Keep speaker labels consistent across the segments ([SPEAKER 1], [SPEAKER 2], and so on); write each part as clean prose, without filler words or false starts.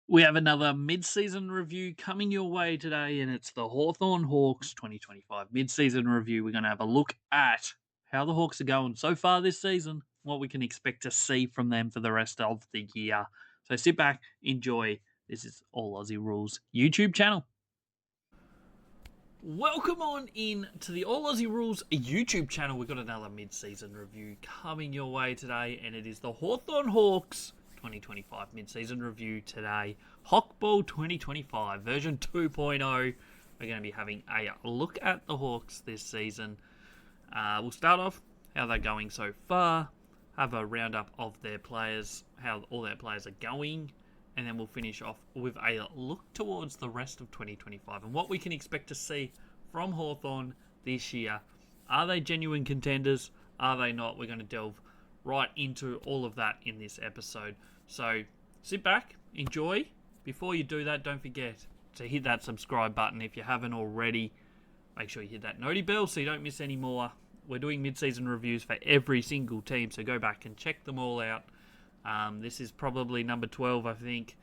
[SPEAKER 1] We have another mid-season review coming your way today, and it's the Hawthorn Hawks 2025 mid-season review. We're going to have a look at how the Hawks are going so far this season, what we can expect to see from them for the rest of the year. So sit back, enjoy. This is All Aussie Rules YouTube channel. Welcome on in to the All Aussie Rules YouTube channel. We've got another mid-season review coming your way today, and it is the Hawthorn Hawks 2025 mid-season review today. Hokball 2025 version 2.0. We're going to be having a look at the Hawks this season. We'll start off how they're going so far, have a roundup of their players, how all their players are going, and then we'll finish off with a look towards the rest of 2025 and what we can expect to see from Hawthorn this year. Are they genuine contenders? Are they not? We're going to delve right into all of that in this episode. So sit back, enjoy. Before you do that, don't forget to hit that subscribe button if you haven't already. Make sure you hit that noti bell so you don't miss any more. We're doing mid-season reviews for every single team, so go back and check them all out. This is probably number 12, I think.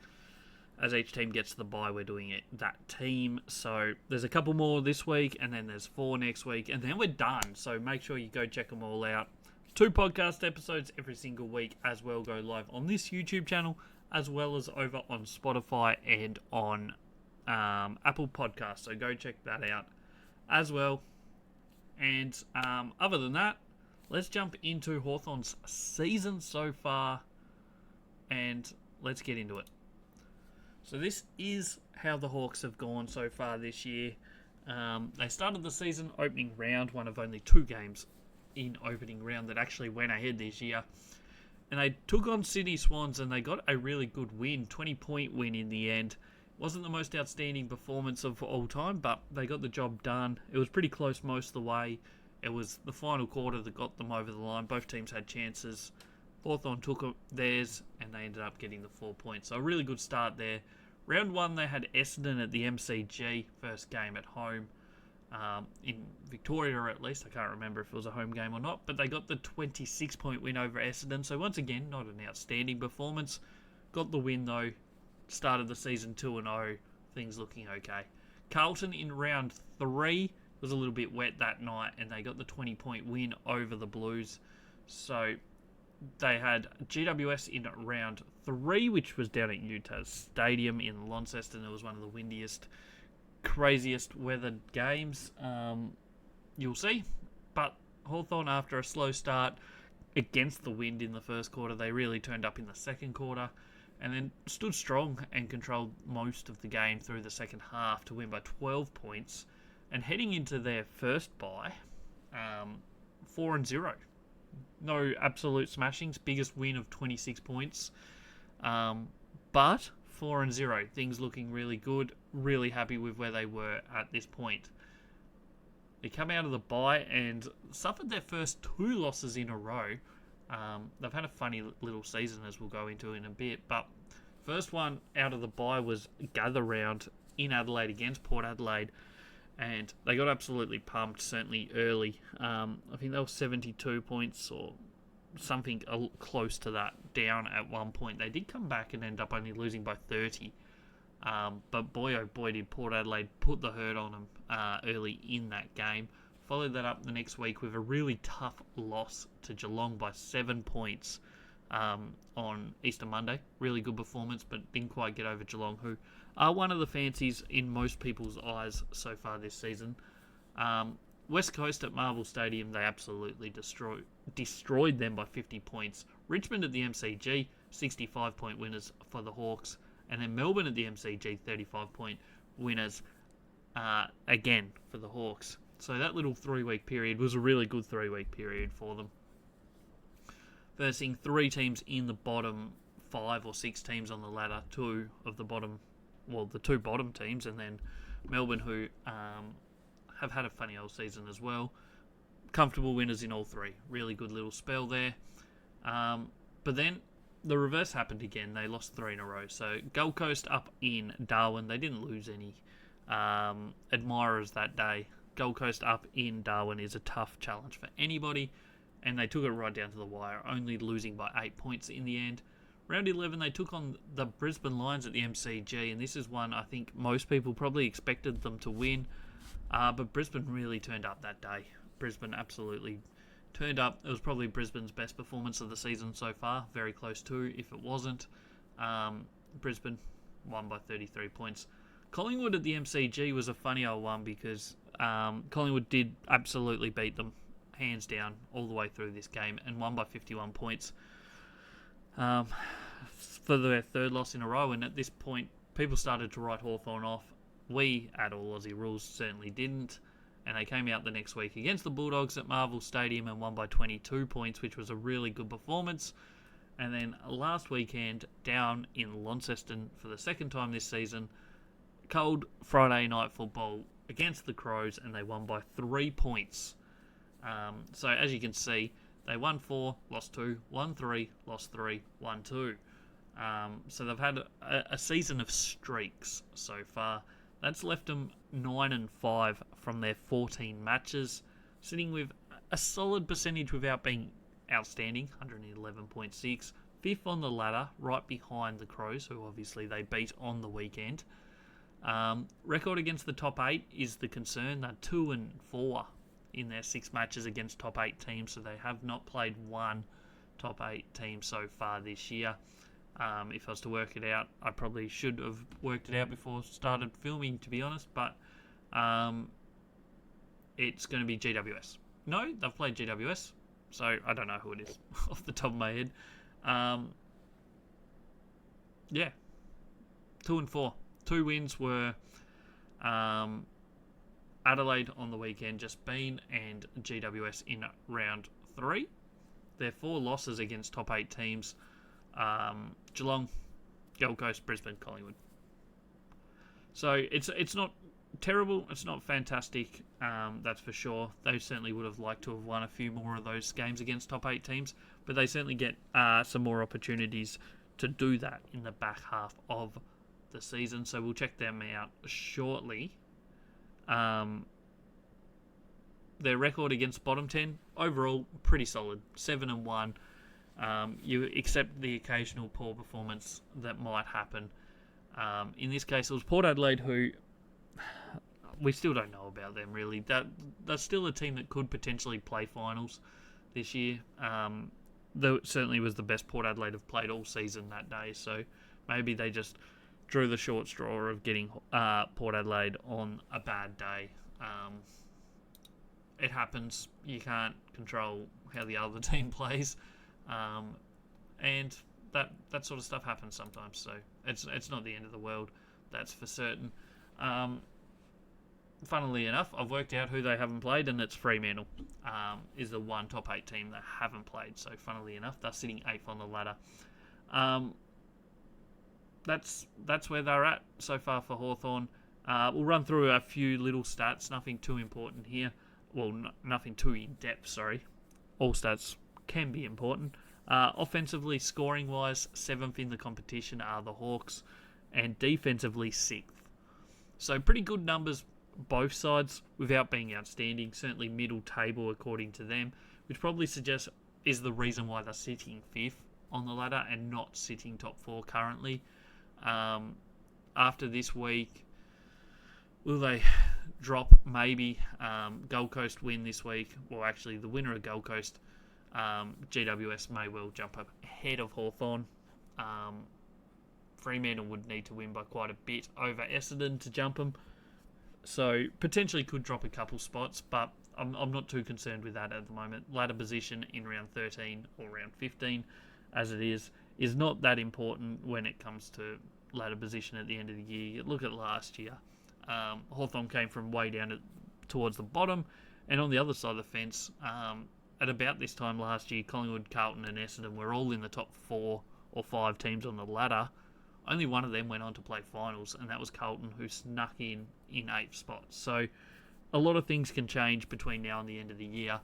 [SPEAKER 1] As each team gets to the bye, we're doing it that team. So there's a couple more this week, and then there's 4 next week, and then we're done. So make sure you go check them all out. 2 podcast episodes every single week as well go live on this YouTube channel, as well as over on Spotify and on Apple Podcasts. So go check that out as well. And other than that, let's jump into Hawthorn's season so far, and let's get into it. So this is how the Hawks have gone so far this year. They started the season opening round, one of only 2 games in opening round that actually went ahead this year. And they took on Sydney Swans and they got a really good win, 20-point win in the end. Wasn't the most outstanding performance of all time, but they got the job done. It was pretty close most of the way. It was the final quarter that got them over the line. Both teams had chances. Hawthorn took theirs and they ended up getting the 4 points. So a really good start there. Round 1 they had Essendon at the MCG, first game at home. In Victoria at least. I can't remember if it was a home game or not, but they got the 26-point win over Essendon. So once again, not an outstanding performance. Got the win though. Started the season 2-0. Things looking okay. Carlton in round 3 was a little bit wet that night, and they got the 20-point win over the Blues. So they had GWS in round 3, which was down at Utah's Stadium in Launceston. It was one of the windiest, craziest weathered games you'll see. But Hawthorn, after a slow start against the wind in the first quarter, they really turned up in the second quarter and then stood strong and controlled most of the game through the second half to win by 12 points. And heading into their first bye, 4-0. No absolute smashings, biggest win of 26 points. But 4-0, things looking really good. Really happy with where they were at this point. They come out of the bye and suffered their first 2 losses in a row. They've had a funny little season, as we'll go into in a bit. But first one out of the bye was Gather Round in Adelaide against Port Adelaide. And they got absolutely pumped, certainly early. I think they were 72 points or something close to that down at one point. They did come back and end up only losing by 30. But boy, oh boy, did Port Adelaide put the hurt on them early in that game. Followed that up the next week with a really tough loss to Geelong by 7 points on Easter Monday. Really good performance, but didn't quite get over Geelong, who are one of the fancies in most people's eyes so far this season. West Coast at Marvel Stadium, they absolutely destroyed them by 50 points. Richmond at the MCG, 65-point winners for the Hawks. And then Melbourne at the MCG, 35-point winners again for the Hawks. So that little 3-week period was a really good 3-week period for them. Versing 3 teams in the bottom 5 or 6 teams on the ladder, 2 of the bottom, well, the 2 bottom teams, and then Melbourne, who have had a funny old season as well. Comfortable winners in all 3. Really good little spell there. But then the reverse happened again. They lost 3 in a row. So Gold Coast up in Darwin. They didn't lose any admirers that day. Gold Coast up in Darwin is a tough challenge for anybody, and they took it right down to the wire, only losing by 8 points in the end. Round 11, they took on the Brisbane Lions at the MCG, and this is one I think most people probably expected them to win, but Brisbane really turned up that day. Brisbane absolutely turned up. It was probably Brisbane's best performance of the season so far, very close to, if it wasn't. Brisbane won by 33 points. Collingwood at the MCG was a funny old one because Collingwood did absolutely beat them, hands down, all the way through this game, and won by 51 points for their third loss in a row. And at this point, people started to write Hawthorn off. We, at All Aussie Rules, certainly didn't. And they came out the next week against the Bulldogs at Marvel Stadium and won by 22 points, which was a really good performance. And then last weekend, down in Launceston for the second time this season, cold Friday night football against the Crows, and they won by 3 points. So as you can see, they won 4, lost 2, won 3, lost 3, won 2. So they've had a season of streaks so far. That's left them 9-5 from their 14 matches, sitting with a solid percentage without being outstanding, 111.6. Fifth on the ladder, right behind the Crows, who obviously they beat on the weekend. Record against the top 8 is the concern. They're 2-4 in their 6 matches against top 8 teams, so they have not played one top 8 team so far this year. If I was to work it out, I probably should have worked it out before I started filming, to be honest, but it's going to be GWS. No, they've played GWS, so I don't know who it is off the top of my head. Yeah, 2-4. 2 wins were Adelaide on the weekend just been, and GWS in round 3. Their 4 losses against top 8 teams: Geelong, Gold Coast, Brisbane, Collingwood. So it's not terrible, it's not fantastic, that's for sure. They certainly would have liked to have won a few more of those games against top 8 teams, but they certainly get some more opportunities to do that in the back half of the season, so we'll check them out shortly. Their record against bottom 10, overall, pretty solid, 7-1. You accept the occasional poor performance that might happen. In this case, it was Port Adelaide, who we still don't know about them, really. That's still a team that could potentially play finals this year. Though it certainly was the best Port Adelaide have played all season that day, so maybe they just drew the short straw of getting Port Adelaide on a bad day. It happens. You can't control how the other team plays. And that sort of stuff happens sometimes, so it's not the end of the world, that's for certain. Funnily enough, I've worked out who they haven't played, and it's Fremantle is the one top 8 team that haven't played, so funnily enough, they're sitting 8th on the ladder. That's where they're at so far for Hawthorn. We'll run through a few little stats, nothing too important here. Well, nothing too in-depth, sorry. All stats can be important. Offensively, scoring-wise, 7th in the competition are the Hawks, and defensively, 6th. So pretty good numbers, both sides, without being outstanding. Certainly middle table, according to them, which probably suggests is the reason why they're sitting 5th on the ladder and not sitting top 4 currently. After this week, will they drop? Maybe. Gold Coast win this week. Well, actually, the winner of Gold Coast, GWS, may well jump up ahead of Hawthorn. Fremantle would need to win by quite a bit over Essendon to jump them. So potentially could drop a couple spots, but I'm not too concerned with that at the moment. Ladder position in round 13 or round 15, as it is not that important when it comes to ladder position at the end of the year. Look at last year. Hawthorn came from way down towards the bottom, and on the other side of the fence, at about this time last year, Collingwood, Carlton and Essendon were all in the top 4 or 5 teams on the ladder. Only one of them went on to play finals, and that was Carlton, who snuck in 8th spot. So a lot of things can change between now and the end of the year.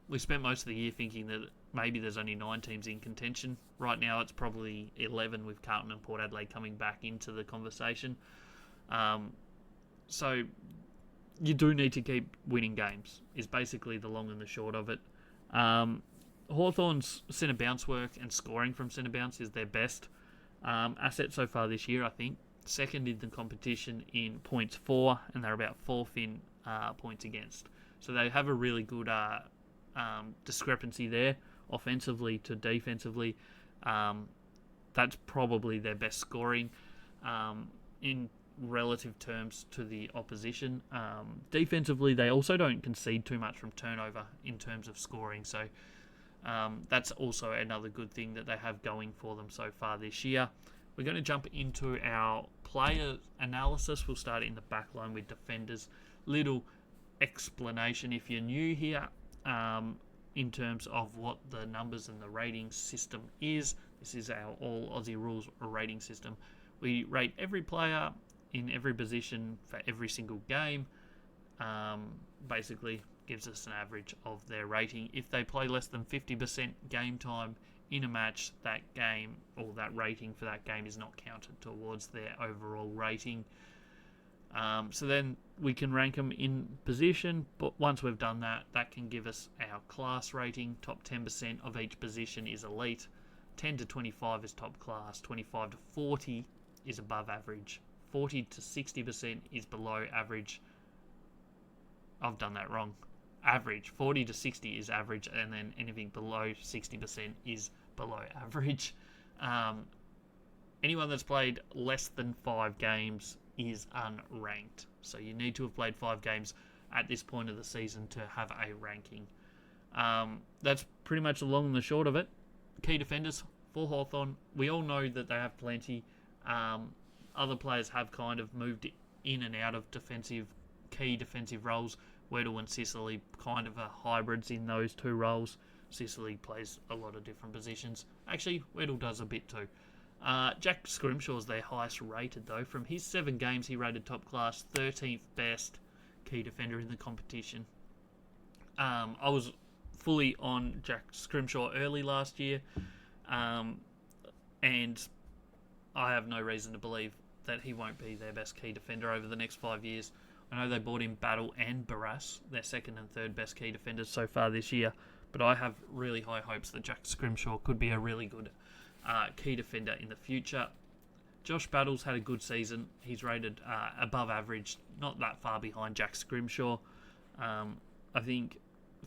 [SPEAKER 1] We spent most of the year thinking that maybe there's only 9 teams in contention. Right now it's probably 11, with Carlton and Port Adelaide coming back into the conversation. So you do need to keep winning games, is basically the long and the short of it. Hawthorn's centre bounce work and scoring from centre bounce is their best asset so far this year, I think. Second in the competition in points for, and they're about fourth in points against. So they have a really good discrepancy there, offensively to defensively. That's probably their best scoring in relative terms to the opposition. Defensively, they also don't concede too much from turnover in terms of scoring. So that's also another good thing that they have going for them so far this year. We're going to jump into our player analysis. We'll start in the back line with defenders. Little explanation if you're new here in terms of what the numbers and the rating system is. This is our all Aussie rules rating system. We rate every player in every position for every single game. Basically gives us an average of their rating. If they play less than 50% game time in a match, that game or that rating for that game is not counted towards their overall rating. So then we can rank them in position, but once we've done that, that can give us our class rating. Top 10% of each position is elite, 10 to 25 is top class, 25 to 40 is above average, 40 to 60% is below average. I've done that wrong. Average. 40 to 60 is average, and then anything below 60% is below average. Anyone that's played less than 5 games is unranked. So you need to have played 5 games at this point of the season to have a ranking. That's pretty much the long and the short of it. Key defenders for Hawthorn. We all know that they have plenty. Other players have kind of moved in and out of key defensive roles. Weddle and Sicily kind of are hybrids in those two roles. Sicily plays a lot of different positions. Actually, Weddle does a bit too. Jack Scrimshaw's their highest rated though. From his 7 games, he rated top class, 13th best key defender in the competition. I was fully on Jack Scrimshaw early last year, and I have no reason to believe that he won't be their best key defender over the next 5 years. I know they bought in Battle and Barras, their second and third best key defenders so far this year, but I have really high hopes that Jack Scrimshaw could be a really good key defender in the future. Josh Battles had a good season. He's rated above average, not that far behind Jack Scrimshaw. I think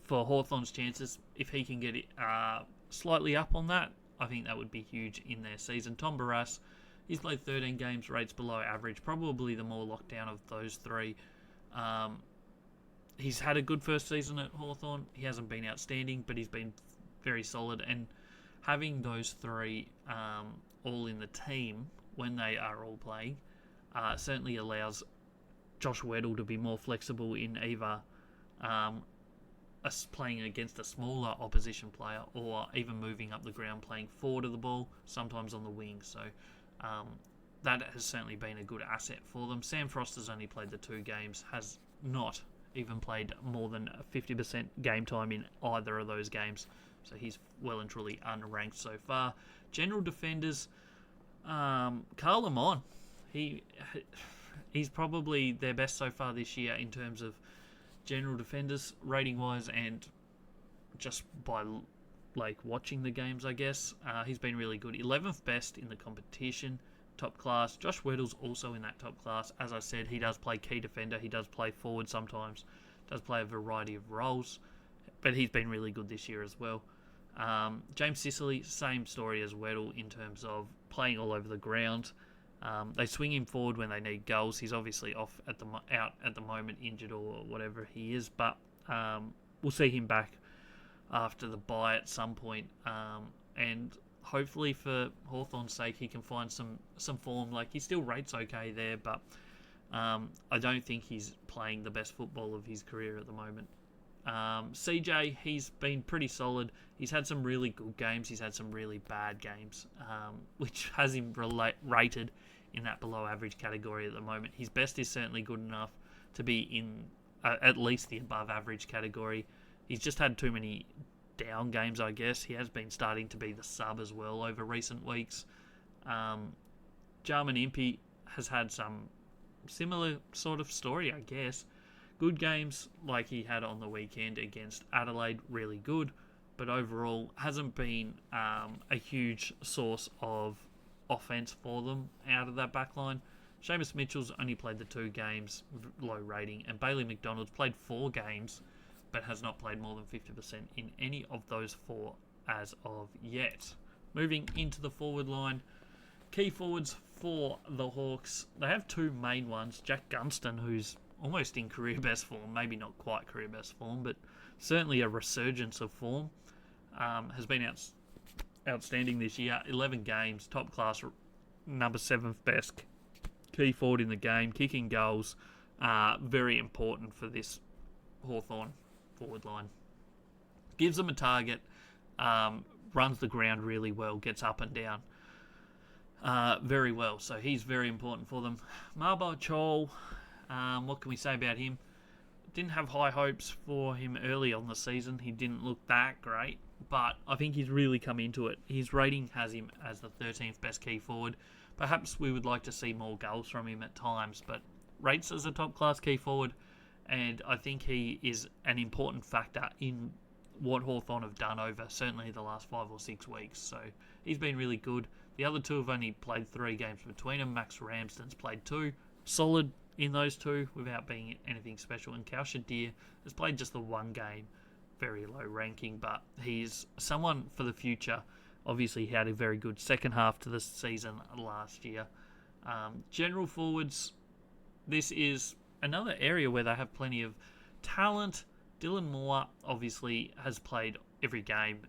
[SPEAKER 1] for Hawthorn's chances, if he can get it slightly up on that, I think that would be huge in their season. Tom Barras, he's played 13 games, rates below average, probably the more lockdown of those 3. He's had a good first season at Hawthorn. He hasn't been outstanding, but he's been very solid. And having those 3 all in the team when they are all playing certainly allows Josh Weddle to be more flexible in either us playing against a smaller opposition player or even moving up the ground, playing forward of the ball, sometimes on the wing. So that has certainly been a good asset for them. Sam Frost has only played the 2 games, has not even played more than 50% game time in either of those games. So he's well and truly unranked so far. General defenders, Carl Lamont, he's probably their best so far this year in terms of general defenders, rating-wise, and just by watching the games, I guess. He's been really good. 11th best in the competition, top class. Josh Weddle's also in that top class. As I said, he does play key defender. He does play forward sometimes. Does play a variety of roles. But he's been really good this year as well. James Sicily, same story as Weddle in terms of playing all over the ground. They swing him forward when they need goals. He's obviously out at the moment, injured or whatever he is. But we'll see him back after the bye at some point. And hopefully for Hawthorn's sake, he can find some form. He still rates okay there, but I don't think he's playing the best football of his career at the moment. CJ, he's been pretty solid. He's had some really good games. He's had some really bad games, which has him rated in that below average category at the moment. His best is certainly good enough to be in at least the above average category. He's just had too many down games, I guess. He has been starting to be the sub as well over recent weeks. Jarman Impey has had some similar sort of story, I guess. Good games like he had on the weekend against Adelaide, really good. but overall hasn't been a huge source of offense for them out of that back line. Seamus Mitchell's only played the 2 games, low rating, and Bailey McDonald's played 4 games, but has not played more than 50% in any of those 4 as of yet. Moving into the forward line, key forwards for the Hawks, they have 2 main ones. Jack Gunston, who's almost in career best form, maybe not quite career best form, but certainly a resurgence of form, has been outstanding this year. 11 games, top class, number 7th best key forward in the game, kicking goals, very important for this Hawthorn forward line. Gives them a target, runs the ground really well, gets up and down very well, so he's very important for them. Maba Chol, what can we say about him? Didn't have high hopes for him early on the season. He didn't look that great, but I think he's really come into it. His rating has him as the 13th best key forward. Perhaps we would like to see more goals from him at times, but rates as a top-class key forward, and I think he is an important factor in what Hawthorn have done over certainly the last 5 or 6 weeks. So he's been really good. The other 2 have only played 3 games between them. Max Ramsden's played 2. Solid in those 2 without being anything special. And Cal Shadir has played just the 1 game. Very low ranking, but he's someone for the future. Obviously, he had a very good second half to the season last year. General forwards, this is another area where they have plenty of talent. Dylan Moore obviously has played every game,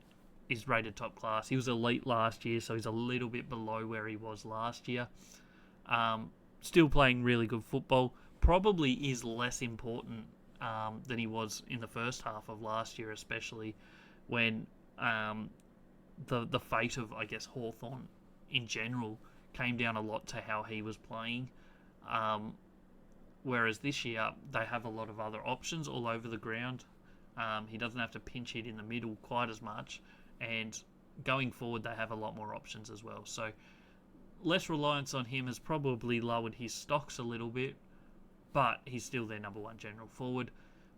[SPEAKER 1] is rated top class. He was elite last year, so he's a little bit below where he was last year. Still playing really good football. Probably is less important than he was in the first half of last year, especially when the fate of, I guess, Hawthorn in general came down a lot to how he was playing. Whereas this year, they have a lot of other options all over the ground. He doesn't have to pinch hit in the middle quite as much. And going forward, they have a lot more options as well. So less reliance on him has probably lowered his stocks a little bit, but he's still their number 1 general forward.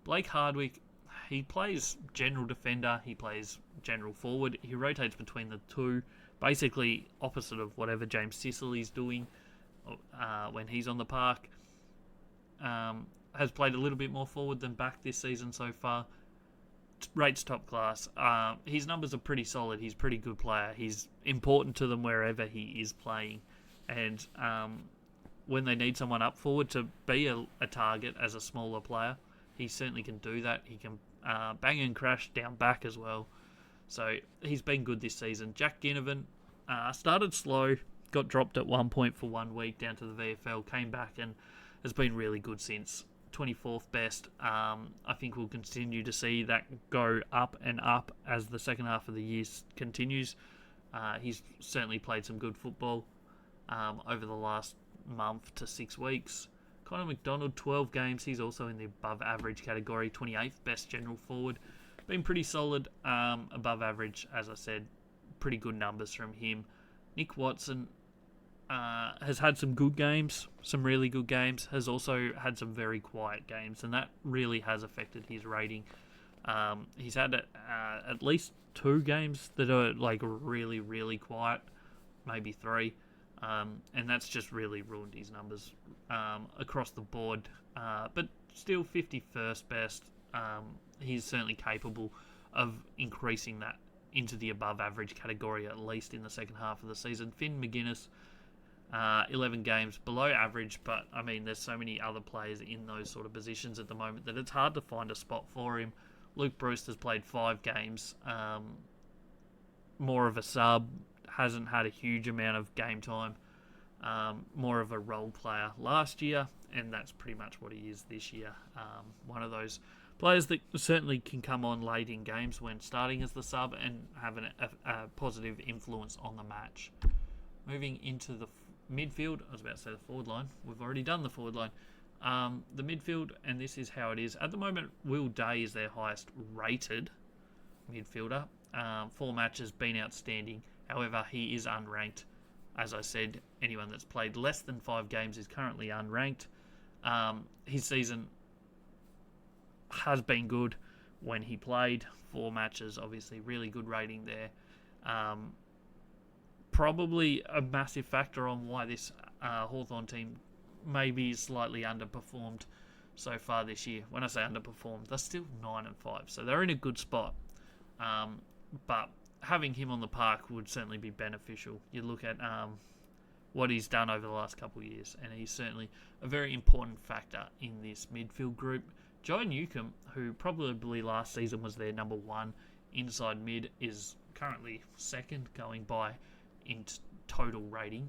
[SPEAKER 1] Blake Hardwick, he plays general defender, he plays general forward. He rotates between the 2, basically opposite of whatever James Sicily's doing when he's on the park. Has played a little bit more forward than back this season so far. Rates top class. His numbers are pretty solid. He's a pretty good player. He's important to them wherever he is playing. And when they need someone up forward to be a target as a smaller player, he certainly can do that. He can bang and crash down back as well. So he's been good this season. Jack Ginnivan started slow, got dropped at one point for 1 week down to the VFL, came back and has been really good since. 24th best. I think we'll continue to see that go up and up as the second half of the year continues. He's certainly played some good football over the last month to 6 weeks. Connor McDonald, 12 games. He's also in the above average category. 28th best general forward. Been pretty solid, above average, as I said. Pretty good numbers from him. Nick Watson has had some good games, some really good games. Has also had some very quiet games, and that really has affected his rating. He's had at least 2 games that are like really, really quiet, maybe 3. And that's just really ruined his numbers across the board. But still 51st best. He's certainly capable of increasing that into the above average category, at least in the second half of the season. Finn McGuinness, 11 games below average, but I mean, there's so many other players in those sort of positions at the moment that it's hard to find a spot for him. Luke Brewster's played 5 games, more of a sub, hasn't had a huge amount of game time, more of a role player last year, and that's pretty much what he is this year. One of those players that certainly can come on late in games when starting as the sub and have a positive influence on the match. Moving into the midfield, I was about to say the forward line. We've already done the forward line. The midfield, and this is how it is. At the moment, Will Day is their highest rated midfielder. 4 matches, been outstanding. However, he is unranked. As I said, anyone that's played less than 5 games is currently unranked. His season has been good, when he played. 4 matches, obviously, really good rating there. Probably a massive factor on why this Hawthorn team maybe slightly underperformed so far this year. When I say underperformed, they're still 9-5, so they're in a good spot. But having him on the park would certainly be beneficial. You look at what he's done over the last couple of years, and he's certainly a very important factor in this midfield group. Joe Newcomb, who probably last season was their number 1 inside mid, is currently second going by in total rating,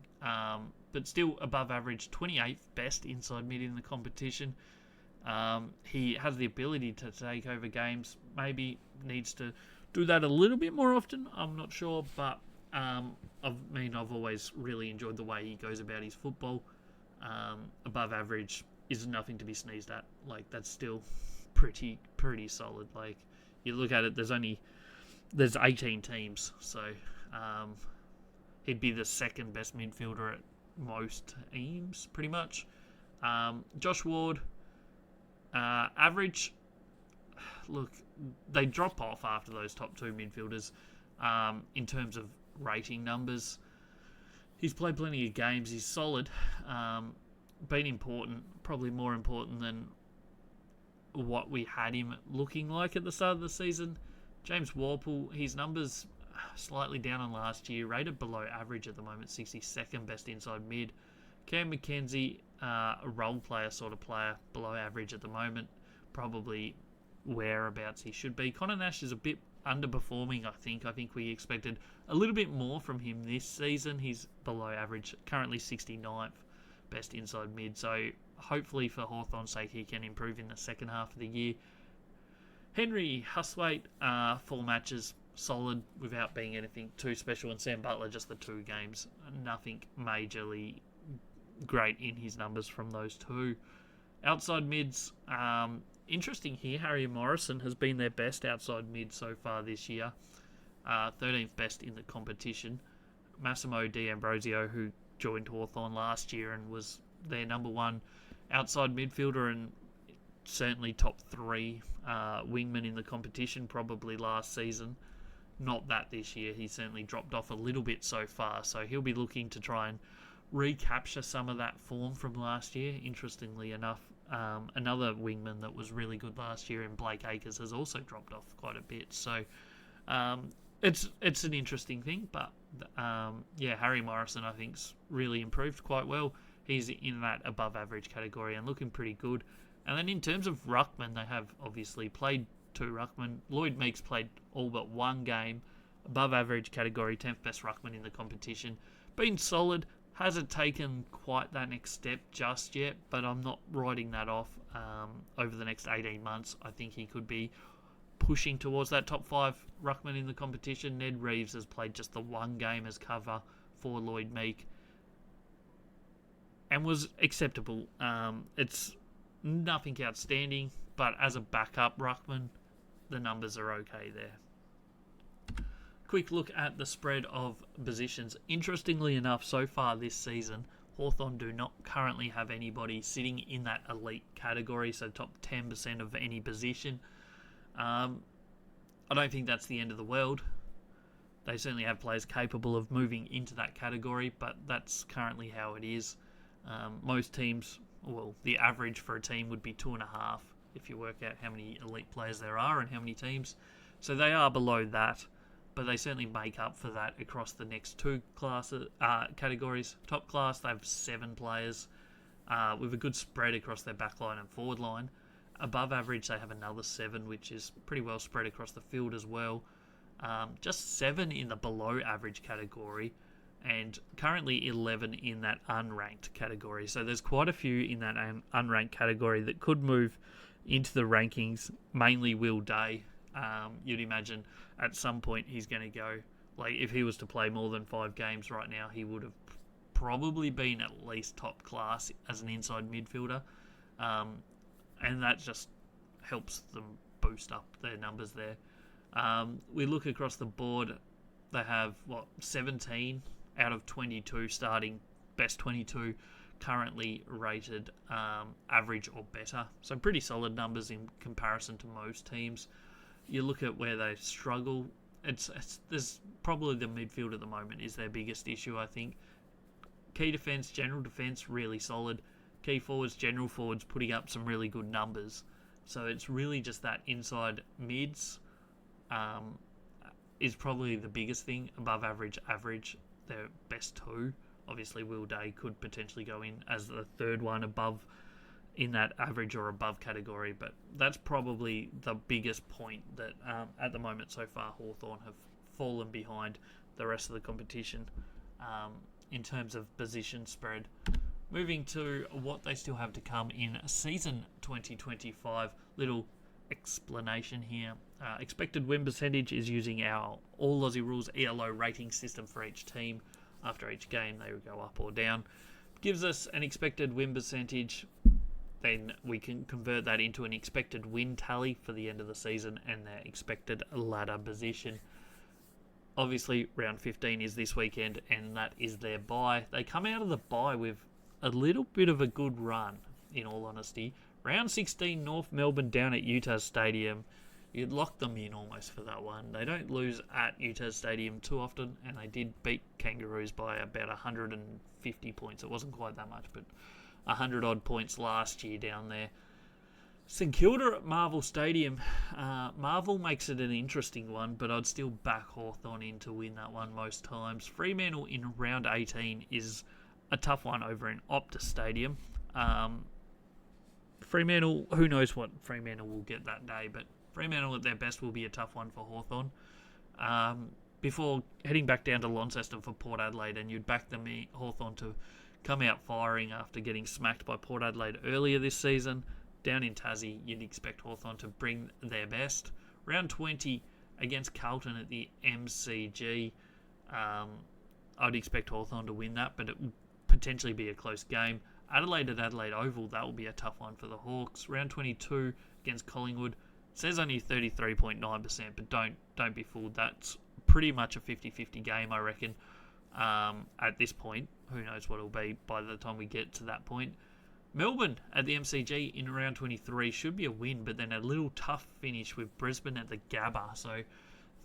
[SPEAKER 1] but still above average, 28th best inside mid in the competition. He has the ability to take over games, maybe needs to do that a little bit more often, I'm not sure, but I've always really enjoyed the way he goes about his football. Above average is nothing to be sneezed at. Like, that's still pretty solid. Like, you look at it, there's 18 teams, so he'd be the second best midfielder at most teams, pretty much. Josh Ward, average. Look, they drop off after those top 2 midfielders in terms of rating numbers. He's played plenty of games. He's solid. Been important, probably more important than what we had him looking like at the start of the season. James Warple, his numbers slightly down on last year, rated below average at the moment, 62nd best inside mid. Cam McKenzie, a role player sort of player, below average at the moment, probably whereabouts he should be. Connor Nash is a bit underperforming, I think. I think we expected a little bit more from him this season. He's below average, currently 69th best inside mid, so hopefully for Hawthorn's sake he can improve in the second half of the year. Henry Huswaite, 4 matches, solid without being anything too special, and Sam Butler just the 2 games, nothing majorly great in his numbers from those 2. Outside mids, interesting here, Harry Morrison has been their best outside mid so far this year, 13th best in the competition. Massimo D'Ambrosio, who joined Hawthorn last year and was their number 1 outside midfielder and certainly top 3 wingman in the competition probably last season. Not that this year. He certainly dropped off a little bit so far, so he'll be looking to try and recapture some of that form from last year. Interestingly enough, another wingman that was really good last year in Blake Acres has also dropped off quite a bit. So it's an interesting thing, but Harry Morrison I think's really improved quite well. He's in that above average category and looking pretty good. And then in terms of ruckman, they have obviously played 2 ruckman. Lloyd Meeks played all but 1 game, above average category, 10th best ruckman in the competition. Been solid. Hasn't taken quite that next step just yet, but I'm not writing that off. Over the next 18 months, I think he could be pushing towards that top 5 ruckman in the competition. Ned Reeves has played just the 1 game as cover for Lloyd Meek and was acceptable. It's nothing outstanding, but as a backup ruckman, the numbers are okay there. Quick look at the spread of positions. Interestingly enough, so far this season, Hawthorn do not currently have anybody sitting in that elite category, so top 10% of any position. I don't think that's the end of the world. They certainly have players capable of moving into that category, but that's currently how it is. Most teams, well, the average for a team would be 2.5 if you work out how many elite players there are and how many teams. So they are below that, but they certainly make up for that across the next 2 classes, categories. Top class, they have 7 players with a good spread across their back line and forward line. Above average, they have another 7, which is pretty well spread across the field as well. Just 7 in the below average category, and currently 11 in that unranked category. So there's quite a few in that unranked category that could move into the rankings, mainly Will Day. You'd imagine at some point he's going to go, like if he was to play more than 5 games right now, he would have probably been at least top class as an inside midfielder. And that just helps them boost up their numbers there. We look across the board, they have, 17 out of 22 starting, best 22 currently rated average or better. So pretty solid numbers in comparison to most teams. you look at where they struggle. There's probably the midfield at the moment is their biggest issue, I think. Key defence, general defence, really solid. Key forwards, general forwards, putting up some really good numbers. So it's really just that inside mids is probably the biggest thing. Above average, their best two. Obviously, Will Day could potentially go in as the third one above in that average or above category, but that's probably the biggest point that at the moment so far Hawthorn have fallen behind the rest of the competition in terms of position spread. Moving to what they still have to come in season 2025, little explanation here. Expected win percentage is using our All Aussie Rules ELO rating system for each team. After each game they would go up or down. Gives us an expected win percentage. Then we can convert that into an expected win tally for the end of the season and their expected ladder position. Obviously, round 15 is this weekend, and that is their bye. They come out of the bye with a little bit of a good run, in all honesty. Round 16, North Melbourne down at Utah Stadium. You'd lock them in almost for that one. They don't lose at Utah Stadium too often, and they did beat Kangaroos by about 150 points. It wasn't quite that much, but 100 odd points last year down there. St Kilda at Marvel Stadium. Marvel makes it an interesting one, but I'd still back Hawthorn in to win that one most times. Fremantle in round 18 is a tough one over in Optus Stadium. Fremantle, who knows what Fremantle will get that day, but Fremantle at their best will be a tough one for Hawthorn. Before heading back down to Launceston for Port Adelaide, and you'd back them Hawthorn to come out firing after getting smacked by Port Adelaide earlier this season. Down in Tassie, you'd expect Hawthorn to bring their best. Round 20 against Carlton at the MCG. I'd expect Hawthorn to win that, but it would potentially be a close game. Adelaide at Adelaide Oval, that will be a tough one for the Hawks. Round 22 against Collingwood. It says only 33.9%, but don't be fooled. That's pretty much a 50-50 game, I reckon, at this point. Who knows what it'll be by the time we get to that point. Melbourne at the MCG in round 23 should be a win, but then a little tough finish with Brisbane at the Gabba. So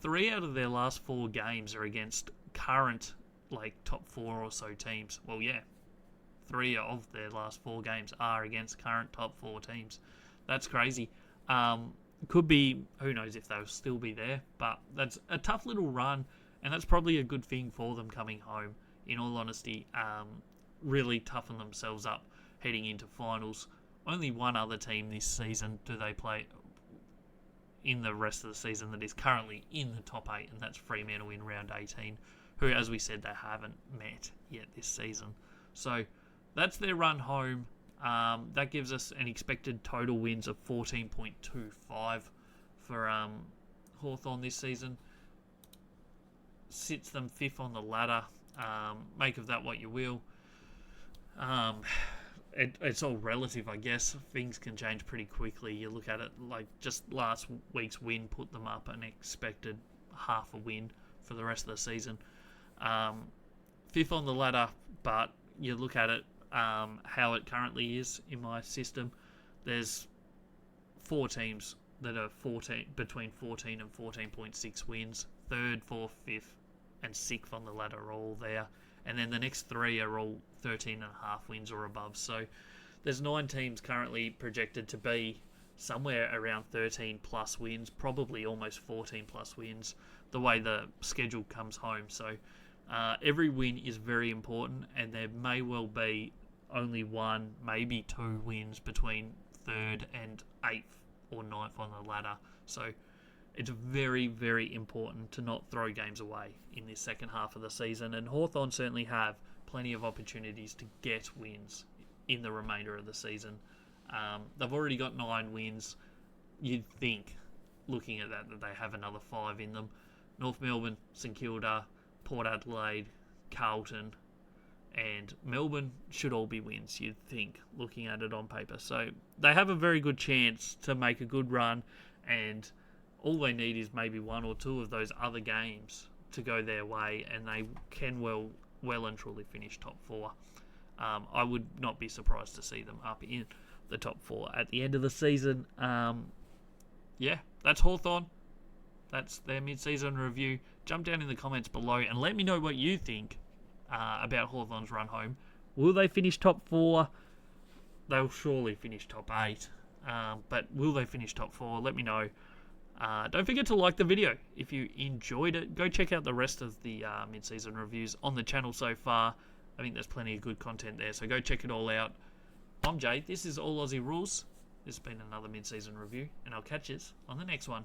[SPEAKER 1] 3 out of their last 4 games are against current top 4 or so teams. Well, yeah, 3 of their last 4 games are against current top 4 teams. That's crazy. Could be, who knows if they'll still be there, but that's a tough little run, and that's probably a good thing for them coming home. In all honesty, really toughen themselves up heading into finals. Only one other team this season do they play in the rest of the season that is currently in the top 8, and that's Fremantle in round 18, who, as we said, they haven't met yet this season. So that's their run home. That gives us an expected total wins of 14.25 for Hawthorn this season. Sits them 5th on the ladder. Make of that what you will. It's all relative, I guess. Things can change pretty quickly. You look at it like just last week's win put them up an expected half a win for the rest of the season. 5th on the ladder, but you look at it how it currently is in my system. There's 4 teams that are between 14 and 14.6 wins. 3rd, 4th, 5th, and 6th on the ladder are all there. And then the next 3 are all 13.5 wins or above. So there's 9 teams currently projected to be somewhere around 13 plus wins, probably almost 14 plus wins, the way the schedule comes home. So every win is very important, and there may well be only 1, maybe 2 wins between 3rd and 8th or 9th on the ladder. So it's very, very important to not throw games away in this second half of the season, and Hawthorn certainly have plenty of opportunities to get wins in the remainder of the season. They've already got 9 wins. You'd think, looking at that they have another 5 in them. North Melbourne, St Kilda, Port Adelaide, Carlton, and Melbourne should all be wins, you'd think, looking at it on paper. So they have a very good chance to make a good run, and all they need is maybe 1 or 2 of those other games to go their way, and they can well and truly finish top 4. I would not be surprised to see them up in the top 4 at the end of the season. Yeah, that's Hawthorn. That's their mid-season review. Jump down in the comments below and let me know what you think about Hawthorn's run home. Will they finish top 4? They'll surely finish top 8. But will they finish top 4? Let me know. Don't forget to like the video if you enjoyed it. Go check out the rest of the mid-season reviews on the channel so far. I think there's plenty of good content there, so go check it all out. I'm Jay. This is All Aussie Rules. This has been another mid-season review, and I'll catch you on the next one.